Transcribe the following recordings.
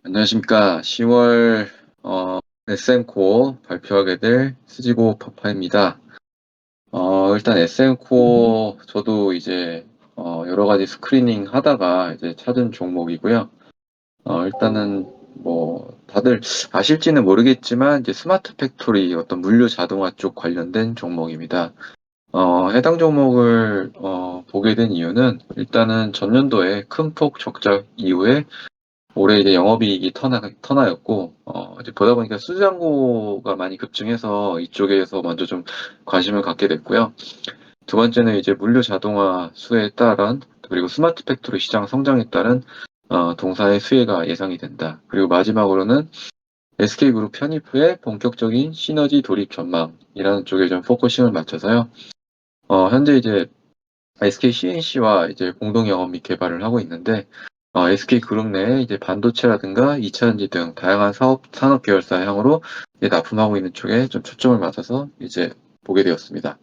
안녕하십니까. 10월 SM 코어 발표하게 될 스지고 파파입니다. 일단 SM 코어 저도 이제 여러 가지 스크리닝 하다가 이제 찾은 종목이고요. 일단은 뭐 다들 아실지는 모르겠지만 이제 스마트 팩토리 어떤 물류 자동화 쪽 관련된 종목입니다. 해당 종목을 보게 된 이유는 일단은 전년도에 큰 폭 적자 이후에 올해 이제 영업이익이 터나였고, 이제 보다 보니까 수주잔고가 많이 급증해서 이쪽에서 먼저 좀 관심을 갖게 됐고요. 두 번째는 이제 물류 자동화 수혜에 따른, 그리고 스마트 팩토리 시장 성장에 따른, 동사의 수혜가 예상이 된다. 그리고 마지막으로는 SK그룹 편입 후에 본격적인 시너지 돌입 전망이라는 쪽에 좀 포커싱을 맞춰서요. 현재 이제 SK CNC와 이제 공동 영업 및 개발을 하고 있는데, SK 그룹 내에 이제 반도체라든가 2차전지 등 다양한 산업 계열사 향으로 이제 납품하고 있는 쪽에 좀 초점을 맞춰서 이제 보게 되었습니다.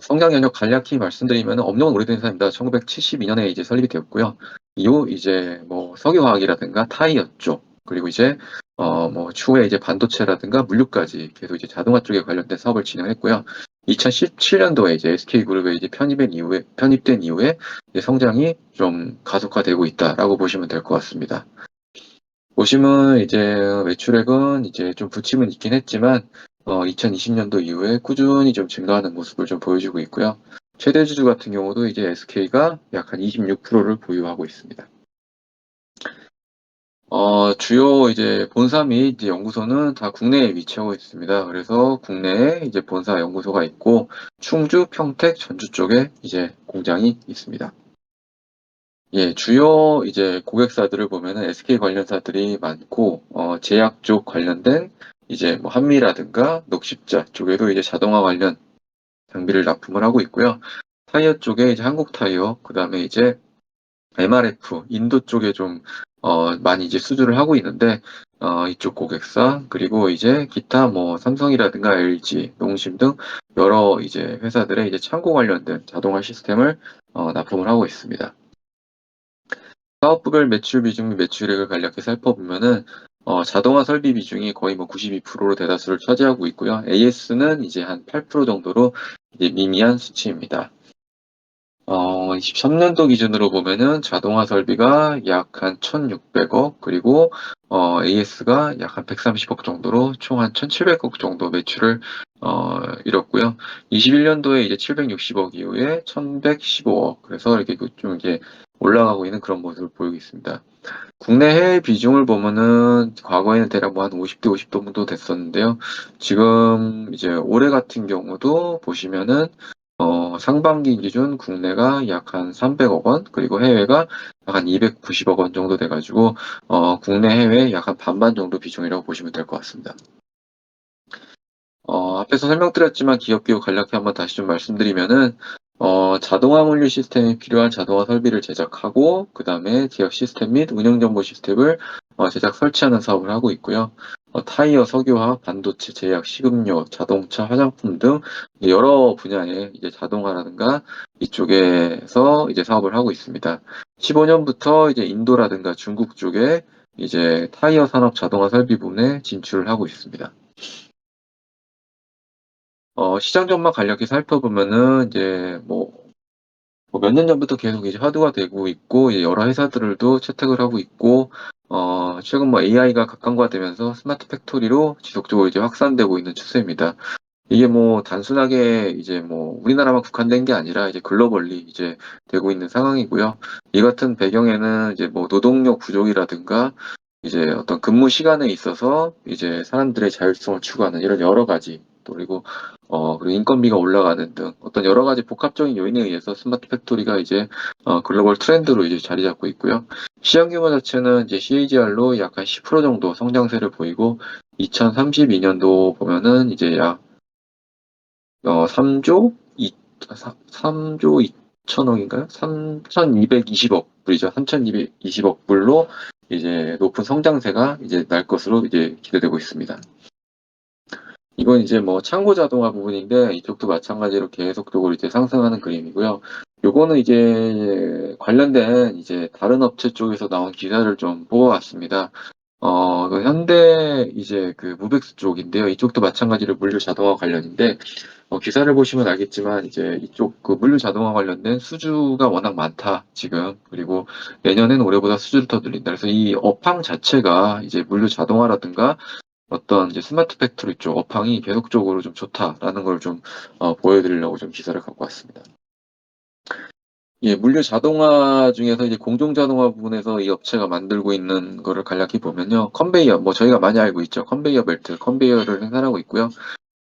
성장 연력 간략히 말씀드리면 업력은 오래된 회사입니다. 1972년에 이제 설립이 되었고요. 이후 이제 뭐 석유화학이라든가 타이어 쪽, 그리고 이제 뭐 추후에 이제 반도체라든가 물류까지 계속 이제 자동화 쪽에 관련된 사업을 진행했고요. 2017년도에 이제 SK그룹에 이제 편입된 이후에 이제 성장이 좀 가속화되고 있다라고 보시면 될 것 같습니다. 보시면 이제 매출액은 이제 좀 부침은 있긴 했지만 2020년도 이후에 꾸준히 좀 증가하는 모습을 좀 보여주고 있고요. 최대 주주 같은 경우도 이제 SK가 약 한 26%를 보유하고 있습니다. 주요 이제 본사 및 이제 연구소는 다 국내에 위치하고 있습니다. 그래서 국내에 이제 본사 연구소가 있고 충주, 평택, 전주 쪽에 이제 공장이 있습니다. 예, 주요 이제 고객사들을 보면은 SK 관련사들이 많고, 제약 쪽 관련된 이제 뭐 한미라든가 녹십자 쪽에도 이제 자동화 관련 장비를 납품을 하고 있고요. 타이어 쪽에 이제 한국 타이어, 그 다음에 이제 MRF, 인도 쪽에 좀, 많이 이제 수주를 하고 있는데, 이쪽 고객사, 그리고 이제 기타 뭐 삼성이라든가 LG, 농심 등 여러 이제 회사들의 이제 창고 관련된 자동화 시스템을 납품을 하고 있습니다. 사업부별 매출 비중 및 매출액을 간략히 살펴보면은 자동화 설비 비중이 거의 뭐 92%로 대다수를 차지하고 있고요. AS는 이제 한 8% 정도로 이제 미미한 수치입니다. 23년도 기준으로 보면은 자동화 설비가 약 한 1,600억, 그리고 AS가 약 한 130억 정도로 총 한 1,700억 정도 매출을 이뤘고요. 21년도에 이제 760억 이후에 1,115억, 그래서 이렇게 좀 이제 올라가고 있는 그런 모습을 보이고 있습니다. 국내 해외 비중을 보면은 과거에는 대략 뭐 한 50대 50 정도 됐었는데요. 지금 이제 올해 같은 경우도 보시면은 상반기 기준 국내가 약 한 300억 원, 그리고 해외가 약 한 290억 원 정도 돼가지고 국내 해외 약 한 반반 정도 비중이라고 보시면 될 것 같습니다. 앞에서 설명드렸지만 기업 비율 간략히 한번 다시 좀 말씀드리면은, 자동화 물류 시스템에 필요한 자동화 설비를 제작하고, 그 다음에 제어 시스템 및 운영 정보 시스템을 제작 설치하는 사업을 하고 있고요. 타이어, 석유화학, 반도체, 제약, 식음료, 자동차, 화장품 등 여러 분야의 이제 자동화라든가 이쪽에서 이제 사업을 하고 있습니다. 15년부터 이제 인도라든가 중국 쪽에 이제 타이어 산업 자동화 설비 부문에 진출을 하고 있습니다. 시장 전망 간략히 살펴보면은 이제 뭐 몇 년 전부터 계속 이제 화두가 되고 있고, 이제 여러 회사들도 채택을 하고 있고, 최근 뭐 AI가 각광화되면서 스마트 팩토리로 지속적으로 이제 확산되고 있는 추세입니다. 이게 뭐 단순하게 이제 뭐 우리나라만 국한된 게 아니라 이제 글로벌리 이제 되고 있는 상황이고요. 이 같은 배경에는 이제 뭐 노동력 부족이라든가 이제 어떤 근무 시간에 있어서 이제 사람들의 자율성을 추구하는 이런 여러 가지, 또 그리고 인건비가 올라가는 등 어떤 여러 가지 복합적인 요인에 의해서 스마트 팩토리가 이제 글로벌 트렌드로 이제 자리 잡고 있고요. 시장 규모 자체는 이제 CAGR로 약 한 10% 정도 성장세를 보이고, 2032년도 보면은 이제 약 3조 3조 2천억인가요? 3,220억 불이죠. 3,220억 불로 이제 높은 성장세가 이제 날 것으로 이제 기대되고 있습니다. 이건 이제 뭐 창고 자동화 부분인데, 이쪽도 마찬가지로 계속적으로 이제 상승하는 그림이고요. 요거는 이제 관련된 이제 다른 업체 쪽에서 나온 기사를 좀 뽑아왔습니다. 그 현대 이제 그 무벡스 쪽인데요. 이쪽도 마찬가지로 물류 자동화 관련인데, 기사를 보시면 알겠지만 이제 이쪽 그 물류 자동화 관련된 수주가 워낙 많다, 지금. 그리고 내년엔 올해보다 수주를 더 늘린다. 그래서 이 업황 자체가 이제 물류 자동화라든가 어떤 이제 스마트 팩토리 쪽 업황이 계속적으로 좀 좋다라는 걸 좀 보여드리려고 좀 기사를 갖고 왔습니다. 예, 물류 자동화 중에서 이제 공정 자동화 부분에서 이 업체가 만들고 있는 거를 간략히 보면요. 컨베이어, 뭐 저희가 많이 알고 있죠. 컨베이어 벨트, 컨베이어를 생산하고 있고요.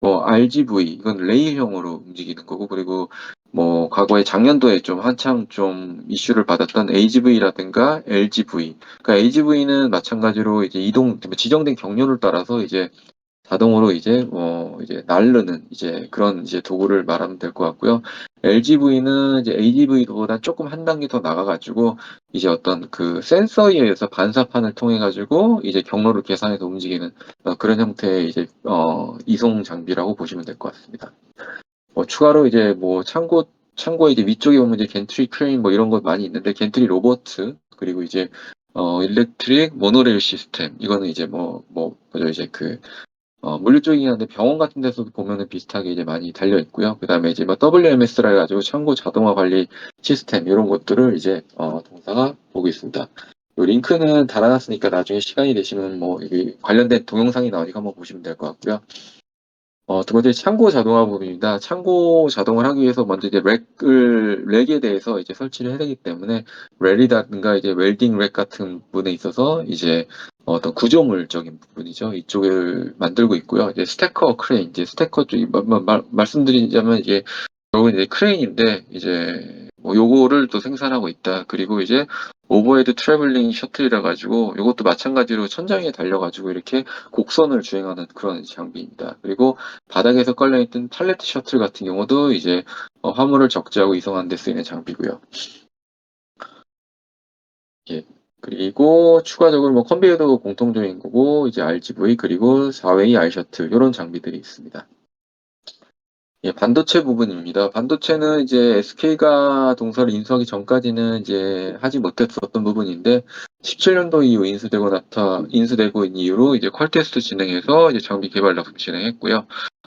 뭐 RGV, 이건 레일형으로 움직이는 거고, 그리고 뭐 과거에 작년도에 좀 한창 좀 이슈를 받았던 AGV라든가 LGV. 그러니까 AGV는 마찬가지로 이제 지정된 경로를 따라서 이제 자동으로 이제 나르는 이제 그런 이제 도구를 말하면 될 것 같고요. LGV는 이제 AGV보다 조금 한 단계 더 나가가지고 이제 어떤 그 센서에 의해서 반사판을 통해 가지고 이제 경로를 계산해서 움직이는 그런 형태의 이제 이송 장비라고 보시면 될 것 같습니다. 추가로 이제 뭐 창고에 이제 위쪽에 보면 이제 겐트리 크레인 뭐 이런 것 많이 있는데, 겐트리 로버트, 그리고 이제 일렉트릭 모노레일 시스템, 이거는 이제 뭐죠, 이제 그 물류 쪽이긴 한데 병원 같은 데서도 보면은 비슷하게 이제 많이 달려 있고요. 그다음에 이제 뭐 WMS라 해가지고 창고 자동화 관리 시스템, 이런 것들을 이제 동사가 보고 있습니다. 요 링크는 달아놨으니까 나중에 시간이 되시면 뭐 이게 관련된 동영상이 나오니까 한번 보시면 될 것 같고요. 두 번째 창고 자동화 부분입니다. 창고 자동을 하기 위해서 먼저 이제 렉에 대해서 이제 설치를 해야 되기 때문에, 렐이라든가 이제 웰딩 렉 같은 부분에 있어서 이제 어떤 구조물적인 부분이죠. 이쪽을 만들고 있고요. 이제 스태커 크레인, 이제 스태커 쪽, 말씀드리자면 이게 결국은 이제 크레인인데, 이제 뭐 요거를 또 생산하고 있다. 그리고 이제 오버헤드 트래블링 셔틀이라 가지고 요것도 마찬가지로 천장에 달려가지고 이렇게 곡선을 주행하는 그런 장비입니다. 그리고 바닥에서 깔려있던 팔레트 셔틀 같은 경우도 이제 화물을 적재하고 이송하는 데 쓰이는 장비고요. 예. 그리고 추가적으로 뭐 컨베이어도 공통적인 거고, 이제 RGV, 그리고 4웨이 R 셔틀, 이런 장비들이 있습니다. 예, 반도체 부분입니다. 반도체는 이제 SK가 동사를 인수하기 전까지는 이제 하지 못했었던 부분인데, 17년도 이후 인수되고 있는 이후로 이제 퀄테스트 진행해서 이제 장비 개발 납품 진행했고요.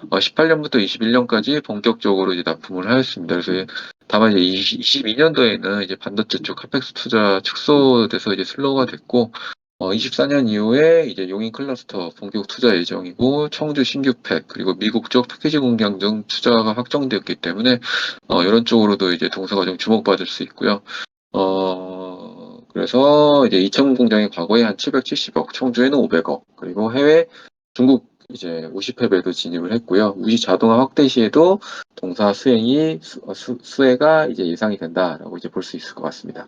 18년부터 21년까지 본격적으로 이제 납품을 하였습니다. 그래서 다만 이제 22년도에는 이제 반도체 쪽 카펙스 투자 축소돼서 이제 슬로우가 됐고, 24년 이후에 이제 용인 클러스터 본격 투자 예정이고, 청주 신규 팩, 그리고 미국 쪽 패키지 공장 등 투자가 확정되었기 때문에 이런 쪽으로도 이제 동사가 좀 주목받을 수 있고요. 그래서 이제 이천 공장이 과거에 한 770억, 청주에는 500억, 그리고 해외 중국 이제 우시팹에도 진입을 했고요. 우시 자동화 확대 시에도 동사 수혜가 이제 예상이 된다라고 이제 볼 수 있을 것 같습니다.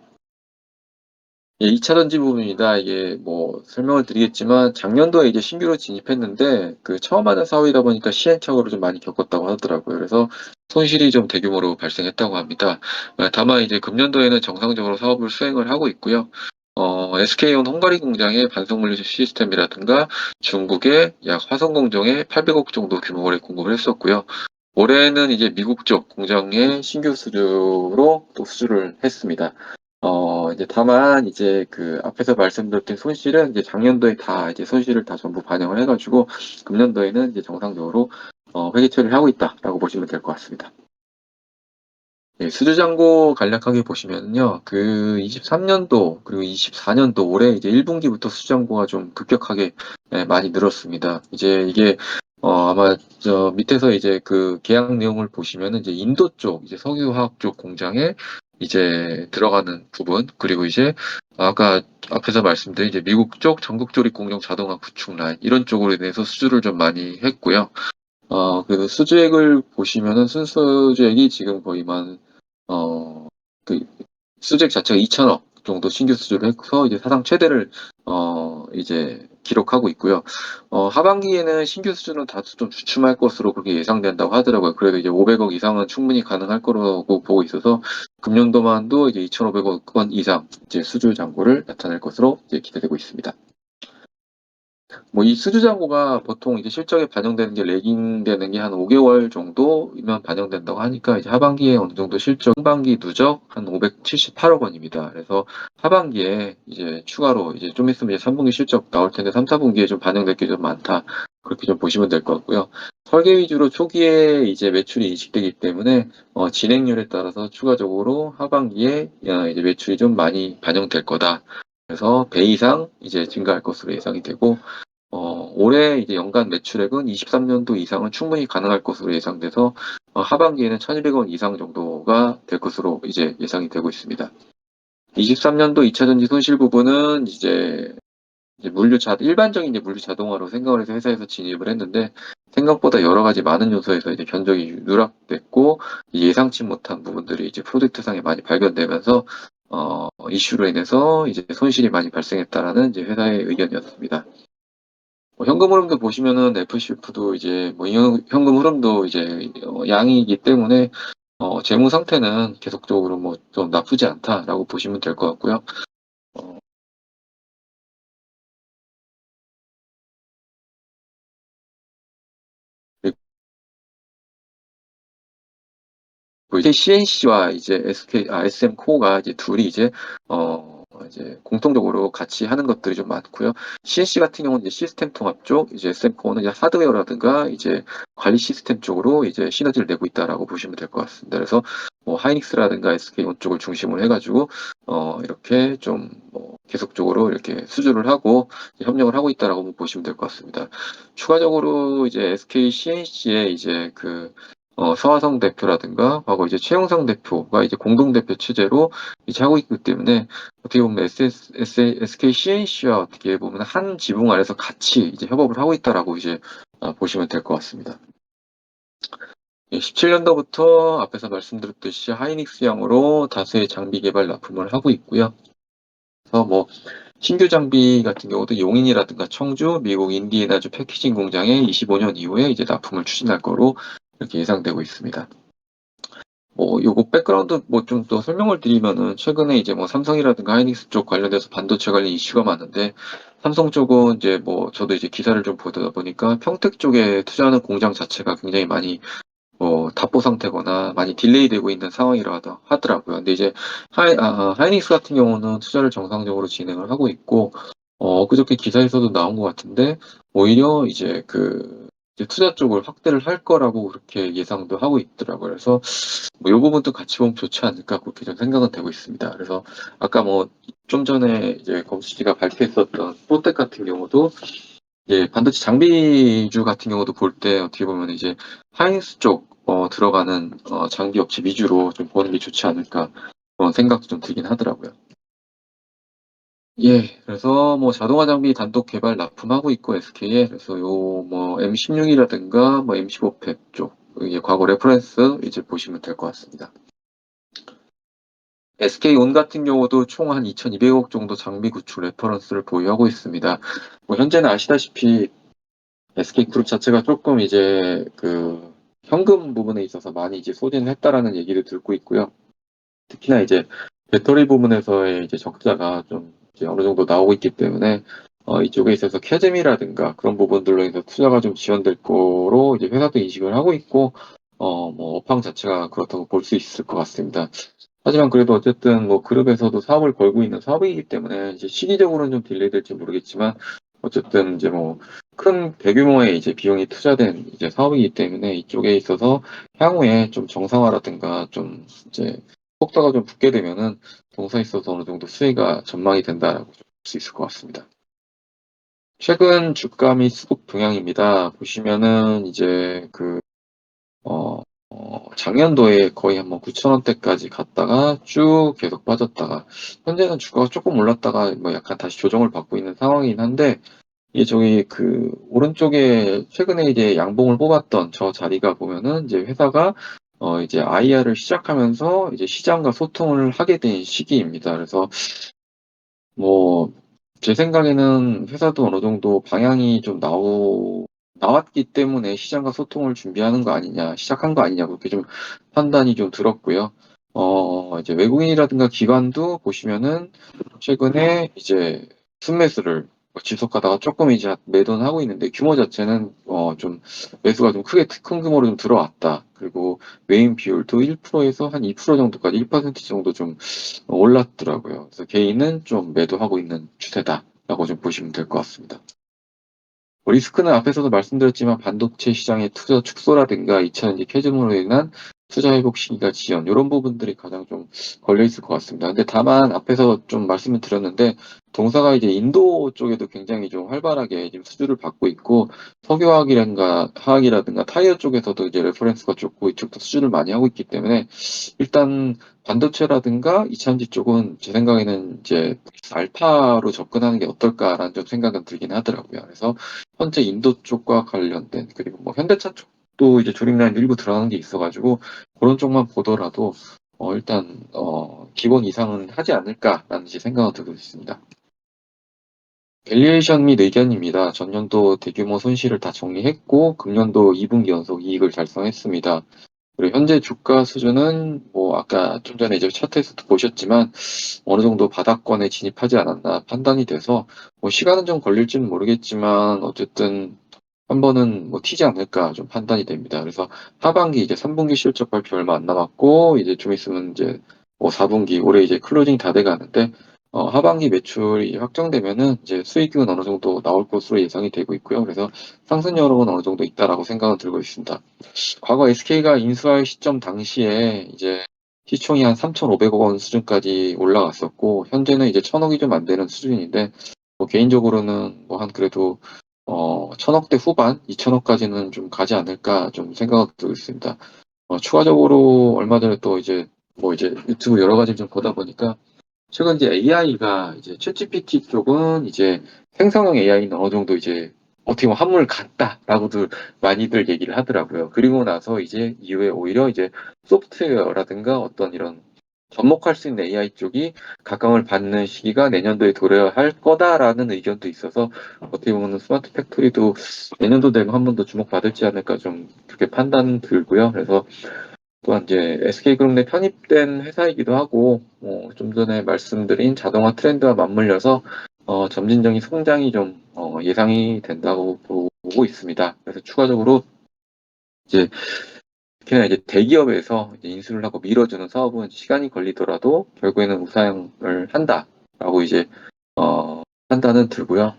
예, 2차 전지 부분입니다. 이게 뭐 설명을 드리겠지만, 작년도에 이제 신규로 진입했는데 그 처음 하는 사업이다 보니까 시행착오를 좀 많이 겪었다고 하더라고요. 그래서 손실이 좀 대규모로 발생했다고 합니다. 다만 이제 금년도에는 정상적으로 사업을 수행을 하고 있고요. SK온 헝가리 공장의 반송물류 시스템이라든가 중국의 약 화성 공정에 800억 정도 규모의 공급을 했었고요. 올해는 이제 미국 쪽 공장에 신규 수주로 또 수주를 했습니다. 이제 다만 이제 그 앞에서 말씀드렸던 손실은 이제 작년도에 다 이제 손실을 다 전부 반영을 해가지고 금년도에는 이제 정상적으로 회계 처리를 하고 있다라고 보시면 될 것 같습니다. 예, 수주잔고 간략하게 보시면요. 그 23년도 그리고 24년도 올해 이제 1분기부터 수주잔고가 좀 급격하게 많이 늘었습니다. 이제 이게 아마 저 밑에서 이제 그 계약 내용을 보시면은 이제 인도 쪽 이제 석유화학 쪽 공장에 이제 들어가는 부분, 그리고 이제 아까 앞에서 말씀드린 이제 미국 쪽 전국 조립 공정 자동화 구축 라인, 이런 쪽으로 인해서 수주를 좀 많이 했고요. 그 수주액을 보시면은 순수주액이 지금 거의만 그 수주액 자체가 2천억 정도 신규 수주를 해서 이제 사상 최대를 이제 기록하고 있고요. 하반기에는 신규 수주는 다소 좀 주춤할 것으로 그렇게 예상된다고 하더라고요. 그래도 이제 500억 이상은 충분히 가능할 거라고 보고 있어서 금년도만도 이제 2,500억 원 이상 이제 수주 잔고를 나타낼 것으로 이제 기대되고 있습니다. 뭐 이 수주잔고가 보통 이제 실적에 반영되는 게 레깅 되는 게 한 5개월 정도면 반영된다고 하니까 이제 하반기에 어느 정도 실적, 상반기 누적 한 578억 원입니다. 그래서 하반기에 이제 추가로 이제 좀 있으면 이제 3분기 실적 나올 텐데 3, 4분기에 좀 반영될 게 좀 많다. 그렇게 좀 보시면 될 것 같고요. 설계 위주로 초기에 이제 매출이 인식되기 때문에 진행률에 따라서 추가적으로 하반기에 이제 매출이 좀 많이 반영될 거다. 그래서 배 이상 이제 증가할 것으로 예상이 되고 올해 이제 연간 매출액은 23년도 이상은 충분히 가능할 것으로 예상돼서 하반기에는 1,200원 이상 정도가 될 것으로 이제 예상이 되고 있습니다. 23년도 2차 전지 손실 부분은 이제 일반적인 이제 물류 자동화로 생각을 해서 회사에서 진입을 했는데 생각보다 여러 가지 많은 요소에서 이제 견적이 누락됐고 예상치 못한 부분들이 이제 프로젝트상에 많이 발견되면서 이슈로 인해서 이제 손실이 많이 발생했다라는 이제 회사의 의견이었습니다. 현금 흐름도 보시면은 FCF도 이제 현금 흐름도 이제 양이기 때문에 재무 상태는 계속적으로 뭐 좀 나쁘지 않다라고 보시면 될 것 같고요. 어, 그리고 이제 CNC와 이제 SM 코어가 이제 둘이 이제 공통적으로 같이 하는 것들이 좀 많고요. CNC 같은 경우는 이제 시스템 통합 쪽, 이제 SM 코어는 이제 하드웨어라든가 이제 관리 시스템 쪽으로 이제 시너지를 내고 있다라고 보시면 될 것 같습니다. 그래서 뭐 하이닉스라든가 SK 온 쪽을 중심으로 해가지고 이렇게 좀뭐 계속적으로 이렇게 수주를 하고 협력을 하고 있다라고 보시면 될 것 같습니다. 추가적으로 이제 SK CNC의 이제 서하성 대표라든가 과거 이제 최영상 대표가 이제 공동대표 체제로 이제 하고 있기 때문에 어떻게 보면 SK CNC와 어떻게 보면 한 지붕 아래서 같이 이제 협업을 하고 있다라고 이제 보시면 될 것 같습니다. 17년도부터 앞에서 말씀드렸듯이 하이닉스형으로 다수의 장비 개발 납품을 하고 있고요. 그래서 뭐 신규 장비 같은 경우도 용인이라든가 청주, 미국 인디애나주 패키징 공장에 25년 이후에 이제 납품을 추진할 거로 이렇게 예상되고 있습니다. 요거 백그라운드 뭐 좀 더 설명을 드리면은 최근에 이제 뭐 삼성이라든가 하이닉스 쪽 관련돼서 반도체 관련 이슈가 많은데 삼성 쪽은 이제 뭐 저도 이제 기사를 좀 보다 보니까 평택 쪽에 투자하는 공장 자체가 굉장히 많이 답보 상태거나 많이 딜레이 되고 있는 상황이라 하더라고요. 근데 이제 하이닉스 같은 경우는 투자를 정상적으로 진행을 하고 있고, 그저께 기사에서도 나온 것 같은데, 오히려 이제 투자 쪽을 확대를 할 거라고 그렇게 예상도 하고 있더라고요. 그래서 뭐 이 부분도 같이 보면 좋지 않을까 그렇게 좀 생각은 되고 있습니다. 그래서 아까 뭐 좀 전에 이제 검수지가 발표했었던 포텍 같은 경우도 반도체 장비주 같은 경우도 볼 때 어떻게 보면 이제 하이닉스 쪽 들어가는 장비 업체 위주로 좀 보는 게 좋지 않을까 그런 생각도 좀 들긴 하더라고요. 예, 그래서 뭐 자동화 장비 단독 개발 납품하고 있고 SK에 그래서 요 뭐 M16이라든가 뭐 M15팩 쪽 이게 과거 레퍼런스 이제 보시면 될 것 같습니다. SK온 같은 경우도 총 한 2,200억 정도 장비 구축 레퍼런스를 보유하고 있습니다. 뭐 현재는 아시다시피 SK그룹 자체가 조금 이제 현금 부분에 있어서 많이 이제 소진을 했다라는 얘기를 듣고 있고요. 특히나 이제 배터리 부분에서의 이제 적자가 좀 이제 어느 정도 나오고 있기 때문에 이쪽에 있어서 캐즘이라든가 그런 부분들로 해서 투자가 좀 지연될 거로 이제 회사도 인식을 하고 있고 뭐 업황 자체가 그렇다고 볼 수 있을 것 같습니다. 하지만 그래도 어쨌든 뭐 그룹에서도 사업을 걸고 있는 사업이기 때문에 이제 시기적으로는 좀 딜레이 될지 모르겠지만 어쨌든 이제 뭐 큰 대규모의 이제 비용이 투자된 이제 사업이기 때문에 이쪽에 있어서 향후에 좀 정상화라든가 좀 이제 속도가 좀 붙게 되면은 동사에 있어서 어느 정도 수혜가 전망이 된다라고 볼 수 있을 것 같습니다. 최근 주가 및 수급 동향입니다. 보시면은 이제 작년도에 거의 한번 9,000원대까지 갔다가 쭉 계속 빠졌다가 현재는 주가가 조금 올랐다가 뭐 약간 다시 조정을 받고 있는 상황이긴 한데 이게 저기 오른쪽에 최근에 이제 양봉을 뽑았던 저 자리가 보면은 이제 회사가 이제 IR을 시작하면서 이제 시장과 소통을 하게 된 시기입니다. 그래서 뭐 제 생각에는 회사도 어느 정도 방향이 좀 나왔기 때문에 시장과 소통을 준비하는 거 아니냐, 시작한 거 아니냐, 그렇게 좀 판단이 좀 들었고요. 이제 외국인이라든가 기관도 보시면은 최근에 이제 순매수를 지속하다가 조금 이제 매도는 하고 있는데 규모 자체는 좀 매수가 좀 큰 규모로 좀 들어왔다. 그리고 메인 비율도 1%에서 한 2% 정도까지 1% 정도 좀 올랐더라고요. 그래서 개인은 좀 매도하고 있는 추세다라고 좀 보시면 될 것 같습니다. 리스크는 앞에서도 말씀드렸지만 반도체 시장의 투자 축소라든가 2차 이제 캐즘으로 인한 투자 회복 시기가 지연 이런 부분들이 가장 좀 걸려 있을 것 같습니다. 근데 다만 앞에서 좀 말씀을 드렸는데 동사가 이제 인도 쪽에도 굉장히 좀 활발하게 지금 수주를 받고 있고 석유화학이라든가 타이어 쪽에서도 이제 레퍼런스가 좋고 이쪽도 수주를 많이 하고 있기 때문에 일단 반도체라든가 이차전지 쪽은 제 생각에는 이제 알파로 접근하는 게 어떨까라는 좀 생각은 들긴 하더라고요. 그래서 현재 인도 쪽과 관련된 그리고 뭐 현대차 쪽도 이제 조립라인 일부 들어가는 게 있어가지고 그런 쪽만 보더라도 일단 기본 이상은 하지 않을까라는 제 생각을 들고 있습니다. 밸류에이션 및 의견입니다. 전년도 대규모 손실을 다 정리했고 금년도 2분기 연속 이익을 달성했습니다. 그리고 현재 주가 수준은 뭐 아까 좀 전에 이제 차트에서도 보셨지만 어느 정도 바닥권에 진입하지 않았나 판단이 돼서 뭐 시간은 좀 걸릴지는 모르겠지만 어쨌든 한 번은 뭐 튀지 않을까 좀 판단이 됩니다. 그래서 하반기 이제 3분기 실적 발표 얼마 안 남았고 이제 좀 있으면 이제 뭐 4분기 올해 이제 클로징 다 돼 가는데 하반기 매출이 확정되면은 이제 수익은 어느 정도 나올 것으로 예상이 되고 있고요. 그래서 상승 여력은 어느 정도 있다라고 생각은 들고 있습니다. 과거 SK가 인수할 시점 당시에 이제 시총이 한 3,500억 원 수준까지 올라갔었고 현재는 이제 1,000억이 좀 안 되는 수준인데 뭐 개인적으로는 뭐 한 그래도 1,000억대 후반, 2,000억까지는 좀 가지 않을까 좀 생각을 들고 있습니다. 추가적으로 얼마 전에 또 이제 뭐 이제 유튜브 여러 가지 좀 보다 보니까 최근 이제 AI가 이제 챗GPT 쪽은 이제 생성형 AI는 어느 정도 이제 어떻게 보면 한물 같다라고도 많이들 얘기를 하더라고요. 그리고 나서 이제 이후에 오히려 이제 소프트웨어라든가 어떤 이런 접목할 수 있는 AI 쪽이 각광을 받는 시기가 내년도에 도래할 거다라는 의견도 있어서 어떻게 보면 스마트 팩토리도 내년도 되면 한 번 더 주목받을지 않을까 좀 그렇게 판단 들고요. 그래서 또한 이제 SK그룹 내 편입된 회사이기도 하고, 좀 전에 말씀드린 자동화 트렌드와 맞물려서 점진적인 성장이 좀 예상이 된다고 보고 있습니다. 그래서 추가적으로 이제 특히나 이제 대기업에서 이제 인수를 하고 밀어주는 사업은 시간이 걸리더라도 결국에는 우상을 한다라고 이제 판단은 들고요.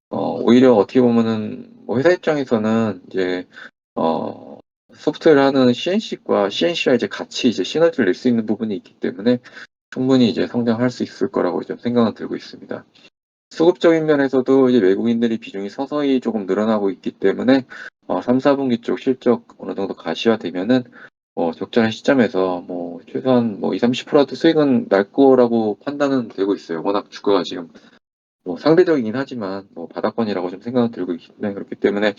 오히려 어떻게 보면은 뭐 회사 입장에서는 이제 어, 소프트웨어를 하는 CNC과 CNC와 이제 같이 이제 시너지를 낼 수 있는 부분이 있기 때문에 충분히 이제 성장할 수 있을 거라고 좀 생각은 들고 있습니다. 수급적인 면에서도 이제 외국인들이 비중이 서서히 조금 늘어나고 있기 때문에 3, 4분기 쪽 실적 어느 정도 가시화되면은 적절한 시점에서 뭐 최소한 뭐 2, 30%라도 수익은 날 거라고 판단은 되고 있어요. 워낙 주가가 지금 뭐 상대적이긴 하지만 뭐 바닥권이라고 좀 생각은 들고 있기 때문에 그렇기 때문에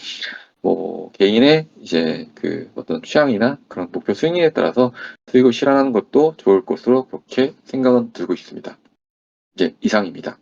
뭐 개인의 이제 그 어떤 취향이나 그런 목표 수익률에 따라서 수익을 실현하는 것도 좋을 것으로 그렇게 생각은 들고 있습니다. 이제 이상입니다.